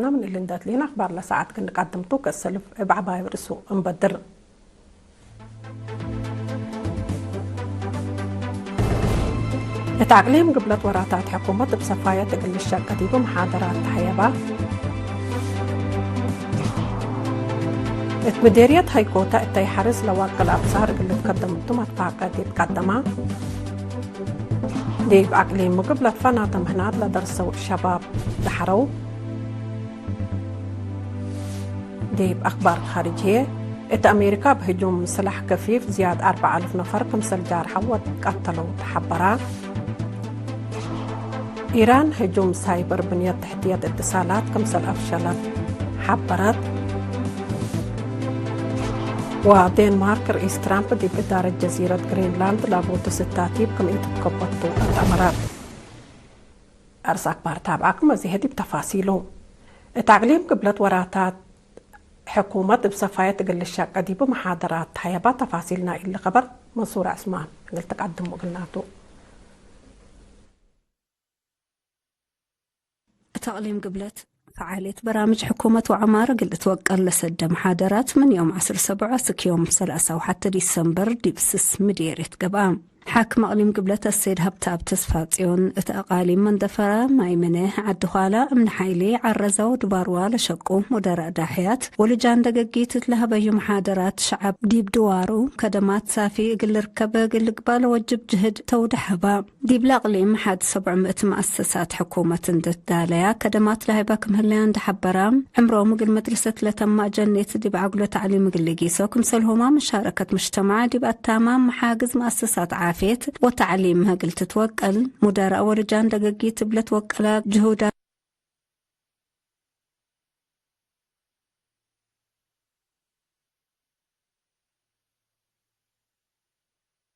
حلقتنا من اللي ندات لنا أخبار لساعات كنا قدمتو كالسلف بعباي ورسو مبدر. التعليم قبلت وراتات حكومة بصفاية تقل الشركة بمحاضرات حيابة. مديرية هايكوتا التيحرز لواقع الأبصار اللي تقدمتو متفاقات يتقدمها. ديب أقليم قبلت فناطم هناد لدرسوا الشباب دحروا. ديب أخبار خارجية أمريكا بهجوم سلاح كفيف زياد 4000 نفر كمسل جارحة وتقتلوا تحبرا. إيران هجوم سايبر بنية تحتية اتصالات كمسل أفشلت حبرت. ودنمارك رئيس ترامب دي بإدارة جزيرة غرينلاند لابد ستاتيب كم يتكبطوا الأمرات. أرس أكبر تابعكم زيهدي بتفاصيله. التعليم قبلت وراتات حكومة بصفاية تقل الشاقة دي بمحاضرات حيابة تفاصيلنا اللي خبر منصور عثمان قلت تقدم وقلناتو. التعليم قبلت فعالية برامج حكومة وعمارة قلت وقال لسد محاضرات من يوم 10/7 يوم 3 وحتى ديسمبر دي بسس مديرية قبام. حاكم أقليم قبلة السيد هبتاب تسفاتيون أقاليم من دفرة مايمنه عدخالة من حيلي عرزوا دباروا لشقوا مدراء داحيات ولجان دقاقيت لها بيو محاضرات شعب ديب دوارو كدمات سافي قل ركبة قل قبال وجب جهد تودحبا ديب الأقليم حد 700 مؤسسات حكومة داليا كدمات لها باكم هليان دحبرام عمرهم قل مدرسة لتما جنيت ديب عقلة تعليم قل لقيسو كمسلهما مشاركة مجتمع ديب التامام محاجز مؤسسات عافية وتعليمها قلت توكل مدراء ورجان دقاقيت بلا توكل جهودا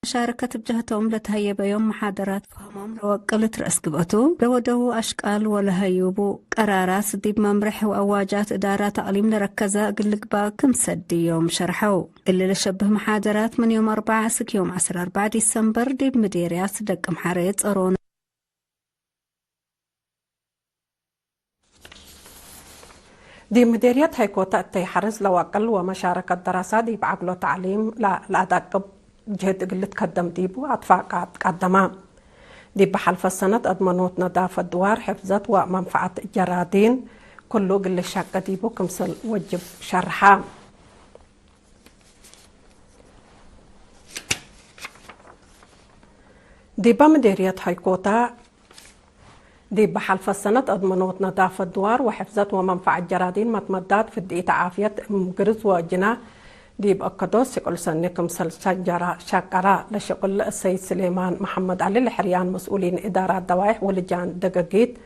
شاركت بجهتهم لتهيب يوم محاضرات فهمهم لوكلت رأس قبطو لودو أشكال ولا هيوبو قرارات ديب ممرح وأواجات إدارة تعليم لركزة قلقبا كم سدي يوم شرحو اللي لشبه محاضرات من يوم 4 يوم 14 ديسمبر ديب مديريات دق محاريت أرون دي مديرية هيكوتا التيحرز لوكل ومشاركة دراسات ديب عقلو تعليم لا دقب جهد قلت قدم ديبو أطفاقات قدما ديب بحلف السنة أضمنوت نظافة دوار حفظت ومنفعة جرادين كله قل الشاقة ديبو كمسل وجب شرحا ديبا مديرية هايكوتا ديب بحلف السنة أضمنوت نظافة دوار وحفظت ومنفعة جرادين متمدات في الدقيقة عافية مقرز وجنا ديب أكدوس يقول سنكم سجرة شاكرة لشغل السيد سليمان محمد علي الحريان مسؤولين إدارة دوائح ولجان دقاقيت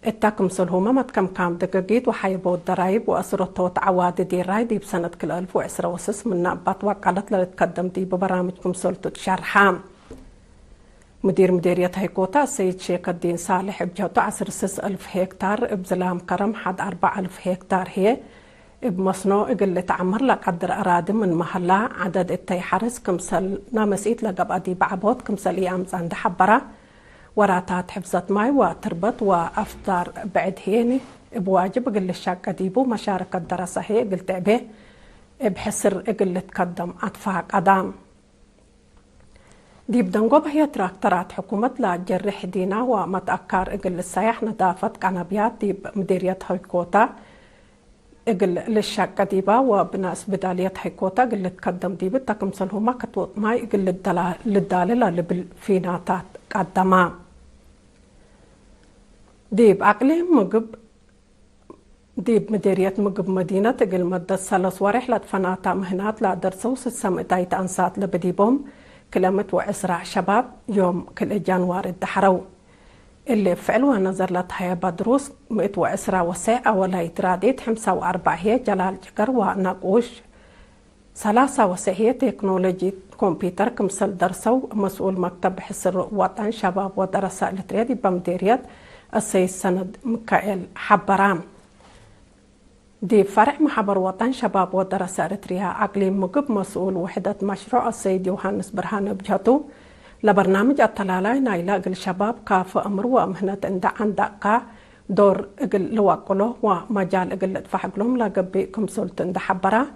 اتاكم سلهما متكم كام دقاقيت وحيبو الضرايب وأسرطو تعواد دي راي ديب سنة كل 1010 وسس من نقبات وقالت لتقدم ديب برامجكم سلطة شرحام مدير مديرية هيكوتا السيد شيخ الدين صالح بجهته 10,000 هكتار بزلام كرم حد 4,000 هكتار هي بمصنوع قل تعمر لقدر أرادم من محلة عدد التيحرس كمسل نامسيت لقب أدي بعبوت كمسل إيام عند حبرة وراتات حفظت ماي وتربط وأفطار بعد هيني بواجب قل الشاقة ديبو مشاركة دراسة هي قلت عبيه بحسر قل تقدم أطفاق أدام ديب دنقوب هي تراكترات حكومة لا جرح دينا ومتأكار قل السياح نظافة قنابيات ديب مديرية هيكوتا اقل للشاقة ديبا وبناس بدالية هيكوتا قل تقدم ديبا تكمسلهما كتوط ماي قل للدالة اللي بالفيناتات قدما ديب أقليم مقب ديب مديرية مقب مدينة قل مدة 3 ورحلة فناتا مهنات لا درسو 600 أنسات لبديبهم كلمت وإسراع شباب يوم كل جانوار الدحرو اللي فعلوها نظر لتهيا بدروس 110 وساعة ولا يتراديت 45 هي جلال جقر ونقوش 3 وساعة هي تكنولوجي كمبيوتر كمسل درسو مسؤول مكتب حسر وطن شباب ودراسة التريدي بمديرية السيد سند ميكائيل حبرام دي فرع محبر وطن شباب ودراسة إريتريا أقليم مقب مسؤول وحدة مشروع السيد يوهانس برهان بجهته لبرنامج الطلالة نايلة الشباب كاف أمر ومهنة عند عندك دور اقل لواقله ومجال اقل اتفحقلهم لقبي كمسلت اندحبرا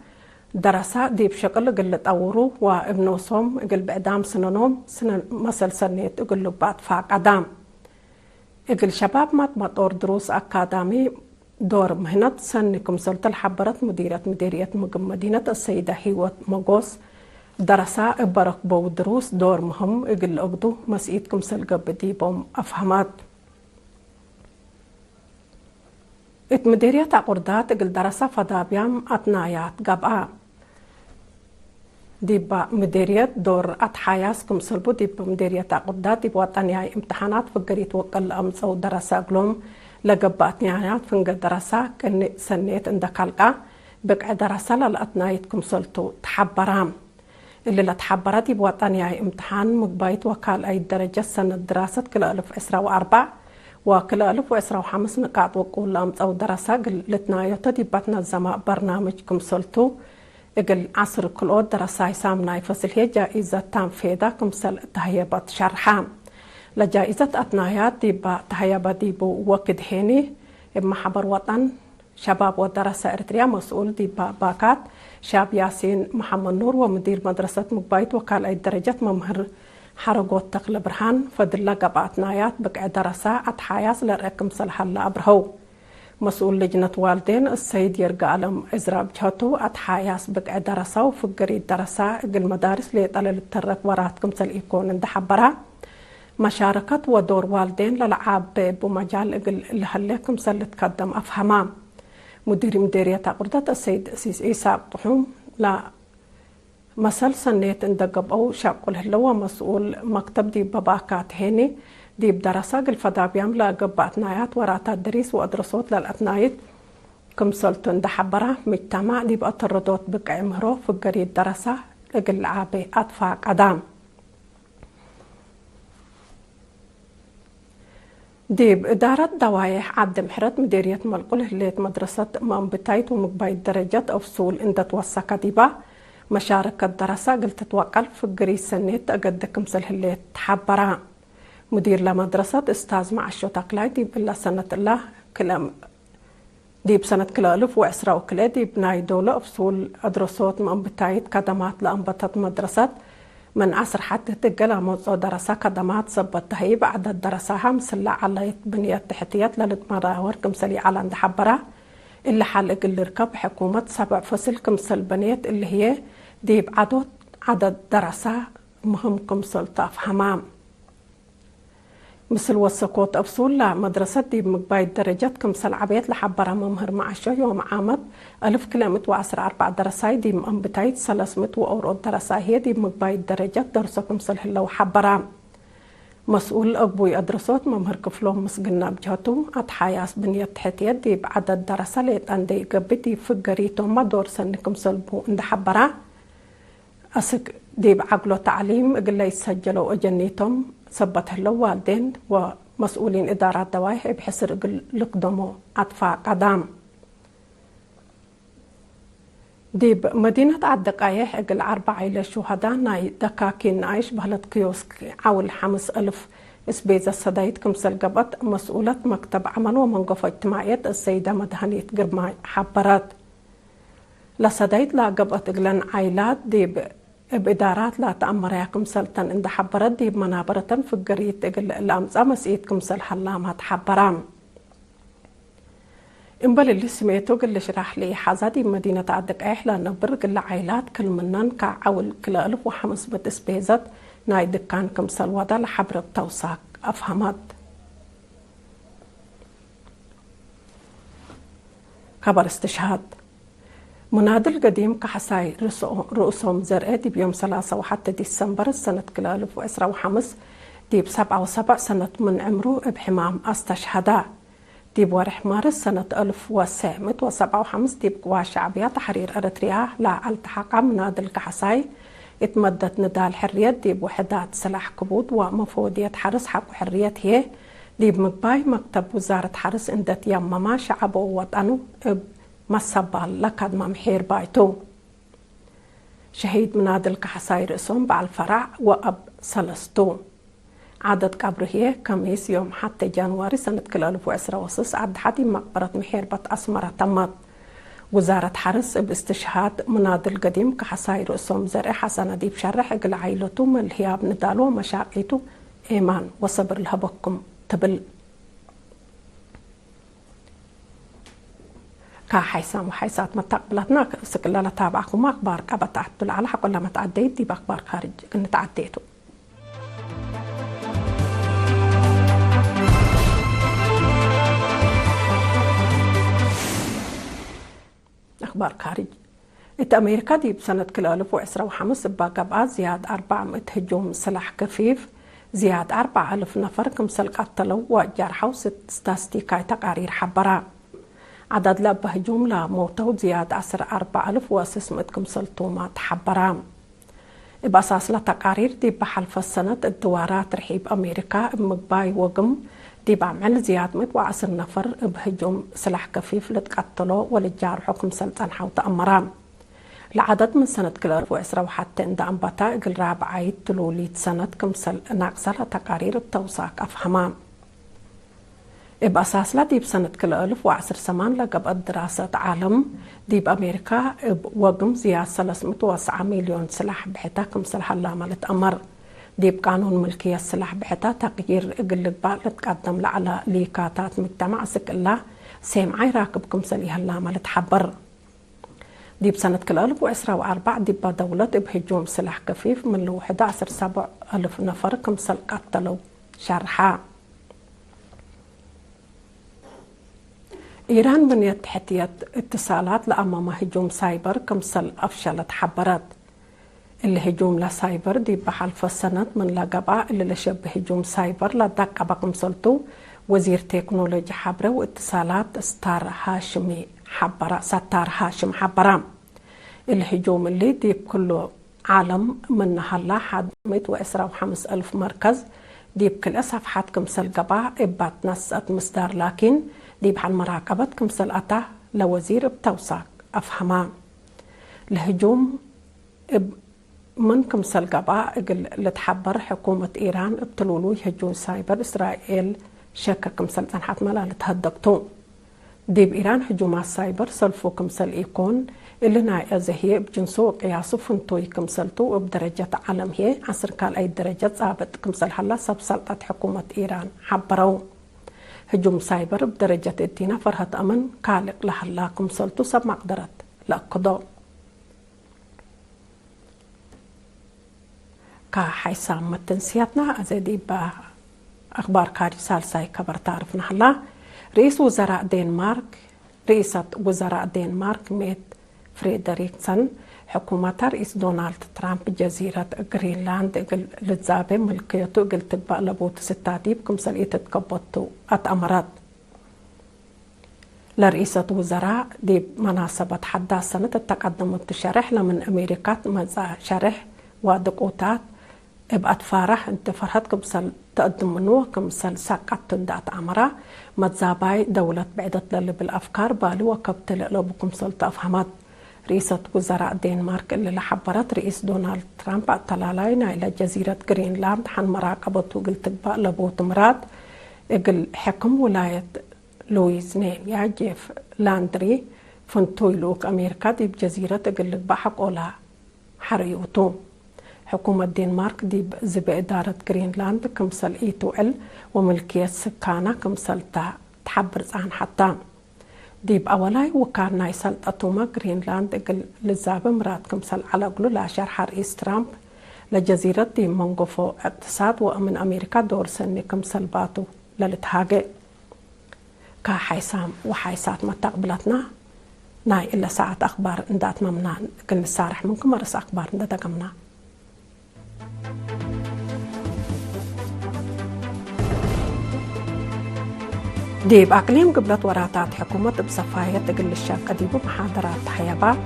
درسا دي بشكل اقل تطورو وابنوسهم اقل بعدام سننهم سنن مسل سنيت اقل لبات فاق عدام اقل شباب مطور دروس اكادامي دور مهنة سن كمسلت الحبرت مديرية مدينة السيدة هيوت مغوس درسا ابرك بو دروس دور مهم اقل اقدو مسئيت كمسل قبدي بوم افهمات ات مديرية عقردات اقل درسا فدابيام اتنايات قبعا ديبا مديرية دور اتحاياس كمسلبو ديبا مديرية عقردات ديبا وطنياي امتحانات فقريت وقل امسو درسا قلوم لقبات نيانات فنق درسا كن سنيت اندك القا بقع درسا للاتنايت كمسلتو تحبرام اللي لا تحبرات ديبا وطنياي امتحان مقبايت وكال اي درجة سنة دراسة كل 1024 وكل 1025 نقاط وقول لامت أو دراسة قل لتنايوتا دي باتنا الزماء برنامج كمسلتو قل عصر كل دراسة سامناي فصل هي جائزة تام فيدا كمسل تهيبات شرحام لجائزة أتنايات دي تهيبات دي بو وكد هيني محبر وطن شباب ودراسة إرتريا مسؤول دي باكات شاب ياسين محمد نور ومدير مدرسة مقبايت وكال أي درجة ممهر حرقوت تقل برهان فدلا قبعت نايات بقع درسا اتحاياس لرأكم صلح الله أبرهو مسؤول لجنة والدين السيد يرقى علم إزراب جهتو اتحاياس بقع درسا وفقري درسا المدارس ليطلل الترك وراتكم سل يكون اندحبرها مشاركة ودور والدين للعاب بمجال لهليكم سل تقدم أفهمام مديرية عقردات السيد أسيس إيسا طحوم لا مسل سنيت اندقب أو شاقل هلو مسؤول مكتب دي بباكات هيني دي بدرسة قل فدابيام لقبات نايات وراتا الدريس وأدرسوت للأتنايت كمسلتو اندحبرا مجتمع دي بأطردوت بقع مهرو فقري الدرسة قل عابي أطفاق قدام دي بإدارة دوايح عبد محرد مديرية ملقل هليت مدرسة مأنبتايت ومقبايت درجة أفصول اندت وسكا ديبا مشاركة دراسة قلت تتوقل في قريس سنيت أقدك مسل اللي تحبرها مدير لمدرسة استاذ معشو تقلاي دي بلا سنة الله كلام دي بسنة كلا 1010 وكلا دي بناي دولة أفصول أدرسوت مأنبتايت كدمات لأنبتت مدرسة من عصر حتى تقلا موضوع دراسة كدمات صبتها بعد الدراسة مسلا على بنية تحتيات للتمراور كمسلي على اندحبرها اللي حلق اللي ركب حكومة 7 فصل كمسل بنيت اللي هي دي عدد دراسة مهم كمسل تفهمام مثل وسكوت أفصول لمدرسة دي بمقبايد درجات كمسل عبيت لحبرها ممهر معشو يوم عامد 1000 كيلومتر وعصر 4 دراساي دي مأنبتايد 300 وأورو دراسة هي دي بمقبايد درجات درسو كمسل هلو حبرها مسؤول أقبوي أدرسوت ممهر كفلوم مسقنا بجهتو أتحاياس بنية تحتيات دي بعدد دراسة ليتان دي قبتي فقريتو ما دور سنكم سلبو اندحبرا أسك دي بعقلو تعليم اقل يسجلوا أجنيتهم ثبت هلو والدين ومسؤولين إدارات دوايح بحسر اقل لقدمو أطفاء قدام دي بمدينة عالدقايح اقل 4 إلى شهداء ناي دكاكين عايش بهلت كيوسك عول 5000 اسبيزة السدايد كمسل قبط مسؤولة مكتب عمل ومنقف اجتماعيات السيدة مدهنية قرماي حبرات لسدايد لا قبط اقلن عائلات دي بإدارات لا تأمر كمسل تن اند حبرات دي بمنابرة فقريت اقل الأمزة مسئيت كمسل حلامات حبرام إنبال اللي سميتو قل شرح لي حازادي مدينة عالدقايح لنبر قل عائلات كل منان كعول كل 1500 اسبيزت ناي دكان كمسل ودا لحبر بتوساك أفهمت خبر استشهاد منادل قديم كحساي رؤوسهم زرقاتي بيوم 3 وحتى ديسمبر سنة كل 1015 دي ب77 سنة من عمره بحمام استشهدا دي بورح مارس سنة 1957 دي بقوى شعبية تحرير أريتريا لا التحق منادل كحساي اتمدت نداء الحرية دي بوحدات سلاح كبود ومفوضية حرس حق حرية هي دي بمقباي مكتب وزارة حرس اندت يمما شعبه ووطنه مصبال لكاد ممحير بايتو شهيد منادل كحساي رئيسهم بعالفرع وأب سلستو عدد قبره كميس يوم حتى جانواري سنة 2026 عد حدي مقبرة محيربة أسمرة تمت وزارة حرس باستشهاد مناضل القديم كحصاي رؤسهم زرع حسن ديب شرح قل عيلته من الهياب ندالو مشاقيته إيمان وصبر لهبكم تبل كحيسام وحيسات ما تقبلتنا سكلا تابعكم أخبار كبت عدل على حق لما تعديت دي بأخبار خارج كنت عديته أخبار خارج أمريكا دي بسنة 2025 بقى زياد 400 هجوم سلاح كفيف زياد 4000 نفر كمسل قتلوا وجرحوا 6 تقارير حبرا عدد لب هجوم لا موتوا زياد 10600 كمسل تومات حبرا بأساس لتقارير دي بحلف السنة الدوارات رحيب أمريكا مقباي وقم دي بعمل زياد 110 نفر بهجوم سلاح كفيف لتقتلوا ولجارحوا كمسل تنحوا تأمرا العدد من سنة 2010 وحتى عند أنبتا قل رابعاي تلوليت سنة كمسل ناقصة لتقارير التوساق أفهمام بأساس لا دي بسنة 2010 سمان لقب الدراسة عالم دي بأمريكا بوقم زياد 309 مليون سلاح بحتا كمسل هلامة لتأمر دي بقانون ملكية السلاح بحتا تغيير قل البال لتقدم لعلى ليكاتات مجتمع سكلا سيمعي راكب كمسل هلامة لتحبر دي بسنة 2014 دي دولة بهجوم سلاح كفيف من 11,700 نفر كمسل قتلوا شرحا إيران بنيت تحتية اتصالات لأمام هجوم سايبر كمسل أفشلت حبرت الهجوم لسايبر دي بحلف السنة من لقبا اللي لشبه هجوم سايبر لدقبا كمسلتو وزير تكنولوجيا حبرة واتصالات ستار هاشم حبرة الهجوم اللي دي بكل عالم من هلا حد 125,000 مركز دي بكل صفحات كمسل قبا إبات نسقت مصدر لكن دي بحال مراقبة كمسل أتا لوزير بتوساق أفهما الهجوم من كمسل قبا لتحبر حكومة إيران ابتلولو هجوم سايبر إسرائيل شكر كمسل تنحت ملا لتهدقتو دي بإيران هجوم السايبر سلفو كمسل إيكون اللي نايزة هي بجنسو قياسو فنتوي كمسلتو بدرجة عالم هي عصر كال أي درجة ثابت كمسل هلا سبسلطة حكومة إيران حبرو هجوم سايبر بدرجة الدينا فرهة أمن كالق لهلا كمسلتو سب مقدرت لأقضاء كحيسام متنسياتنا أزيدي بأخبار كاري سالساي كبر تعرفنا هلا رئيسة وزراء دنمارك ميت فريدريكسن حكومة رئيس دونالد ترامب جزيرة غرينلاند لتزابي ملكيته قلت تبقى لبوت ستاديب كمسل تتكبطو أتأمرات لرئيسة وزراء دي مناسبة حدا سنة التقدم التشرح لمن أمريكا مزا شرح ودقوتات ابقت فرح انت فرحت كمسل تقدم منوه كمسل ساقات تندات عمرة متزاباي دولة بعدت للي بالأفكار بالي وكبت لقلب كمسل تفهمت رئيسة وزراء دنمارك اللي لحبرت رئيس دونالد ترامب اطلالاينا إلى جزيرة غرينلاند حن مراقبته قلت بقى لبوت مرات اقل حكم ولاية لويزنيل يا جيف لاندري فنتويلوك أمريكا دي بجزيرة اقل بحق أولا حريوتو حكومة دنمارك دي زي إدارة غرينلاند كمسل إيتوال وملكية سكانة كمسل تحبر عن حتى دي بأولاي وكان يسلطتوما غرينلاند لزاب مرات كمسل على قلو لا شرح رئيس ترامب لجزيرة دي منقفو اقتصاد ومن أمريكا دور سنة كمسل باتو للتهاجي كحيسام وحيسات ما تقبلتنا ناي إلا ساعة أخبار اندات ممنا قلنا السارح ممكن مرس أخبار اندات قمنا ديب أقليم قبلت وراتات حكومة بصفاية تقل الشاقة ديبو محاضرات حيابا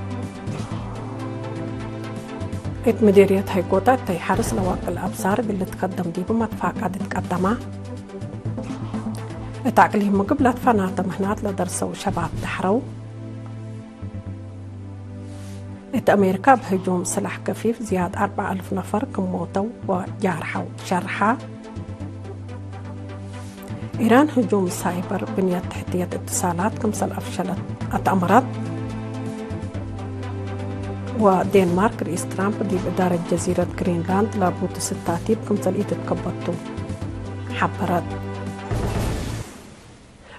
مديرية هيكوتا تيحرس لواقع الأبصار اللي تقدم ديبو مدفاقة تقدمها أقليم قبلت فنات مهنات لدرسوا شباب تحرو أمريكا بهجوم سلاح كفيف زياد 4,000 نفر كم موتوا وجارحوا شرحا إيران هجوم سايبر بنية تحتية اتصالات كمثل أفشلت أتأمرت. ودنمارك رئيس ترامب دي بإدارة جزيرة غرينلاند لابد ستاتيب كمثل تكبتو حبرت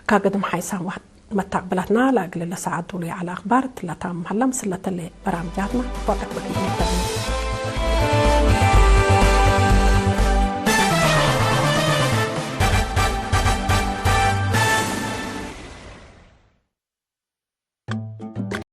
كاقدم حيسان واحد متقبلتنا لأجل لساعدوا لي على أخبار تلاتام هلا مسلة اللي برامجاتنا فقط بكي